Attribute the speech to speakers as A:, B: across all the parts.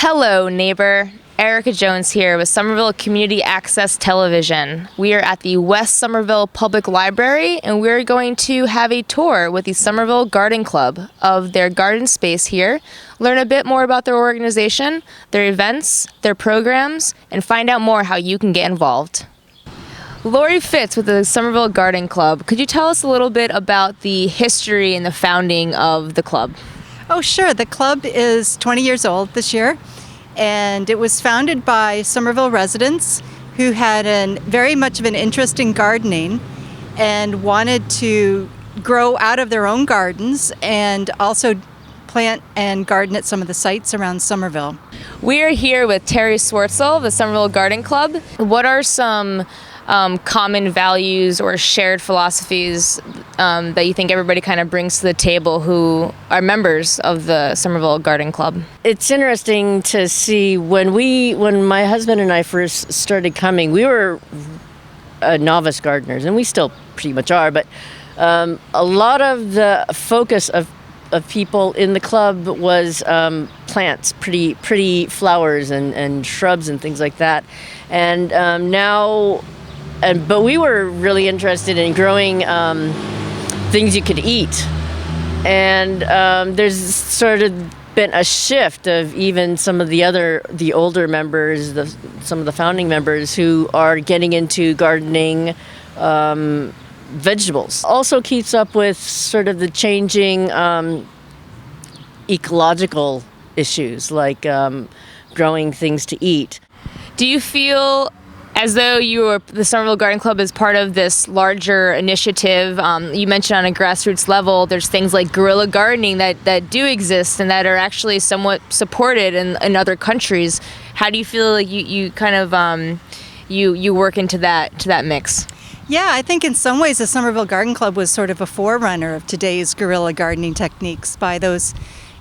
A: Hello, neighbor. Erica Jones here with Somerville Community Access Television. We are at the West Somerville Public Library, and we're going to have a tour with the Somerville Garden Club of their garden space here, learn a bit more about their organization, their events, their programs, and find out more how you can get involved. Lori Fitz with the Somerville Garden Club. Could you tell us a little bit about the history and the founding of the club?
B: Oh, sure. The club is 20 years old this year, and it was founded by Somerville residents who had very much of an interest in gardening and wanted to grow out of their own gardens and also plant and garden at some of the sites around Somerville.
A: We are here with Terry Swartzel, the Somerville Garden Club. What are some common values or shared philosophies that you think everybody kind of brings to the table who are members of the Somerville Garden Club?
C: It's interesting to see when my husband and I first started coming, we were novice gardeners, and we still pretty much are, but a lot of the focus of people in the club was plants, pretty flowers and shrubs and things like that. And but we were really interested in growing things you could eat. And there's sort of been a shift of even some of the older members, some of the founding members who are getting into gardening vegetables. Also keeps up with sort of the changing ecological issues like growing things to eat.
A: Do you feel as though the Somerville Garden Club is part of this larger initiative? You mentioned on a grassroots level, there's things like guerrilla gardening that do exist and that are actually somewhat supported in other countries. How do you feel like you kind of you work into that mix?
B: Yeah, I think in some ways the Somerville Garden Club was sort of a forerunner of today's guerrilla gardening techniques by those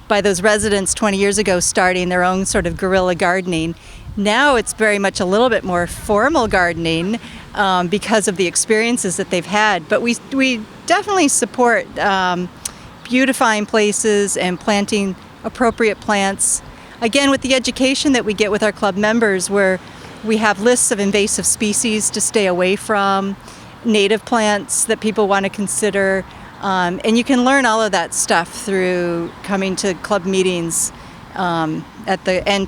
B: residents 20 years ago starting their own sort of guerrilla gardening. Now it's very much a little bit more formal gardening because of the experiences that they've had. But we definitely support beautifying places and planting appropriate plants. Again, with the education that we get with our club members, where we have lists of invasive species to stay away from, native plants that people want to consider, and you can learn all of that stuff through coming to club meetings and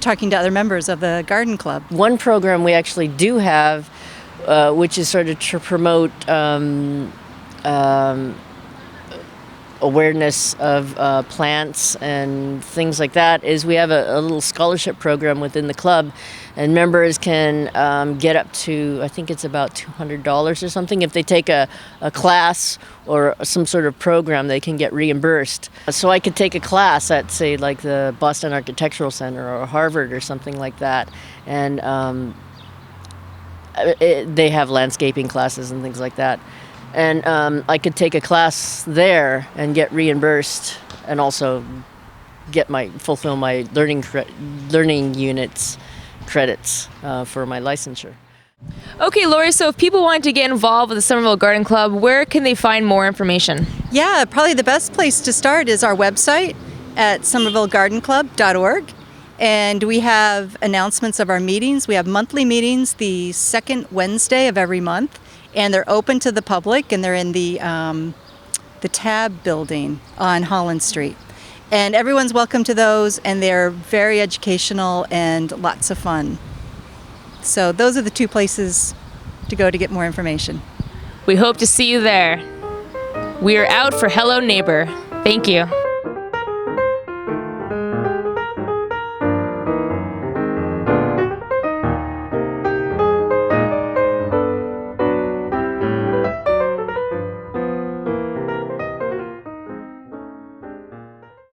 B: talking to other members of the garden club.
C: One program we actually do have, which is sort of to promote awareness of plants and things like that, is we have a little scholarship program within the club, and members can get up to, I think it's about $200 or something. If they take a class or some sort of program, they can get reimbursed. So I could take a class at, say, like the Boston Architectural Center or Harvard or something like that, and they have landscaping classes and things like that. And I could take a class there and get reimbursed, and also get fulfill my learning units credits for my licensure.
A: Okay, Lori, so if people wanted to get involved with the Somerville Garden Club, where can they find more information?
B: Yeah, probably the best place to start is our website at somervillegardenclub.org. And we have announcements of our meetings. We have monthly meetings the second Wednesday of every month. And they're open to the public, and they're in the Tab building on Holland Street. And everyone's welcome to those, and they're very educational and lots of fun. So those are the two places to go to get more information.
A: We hope to see you there. We are out for Hello Neighbor. Thank you.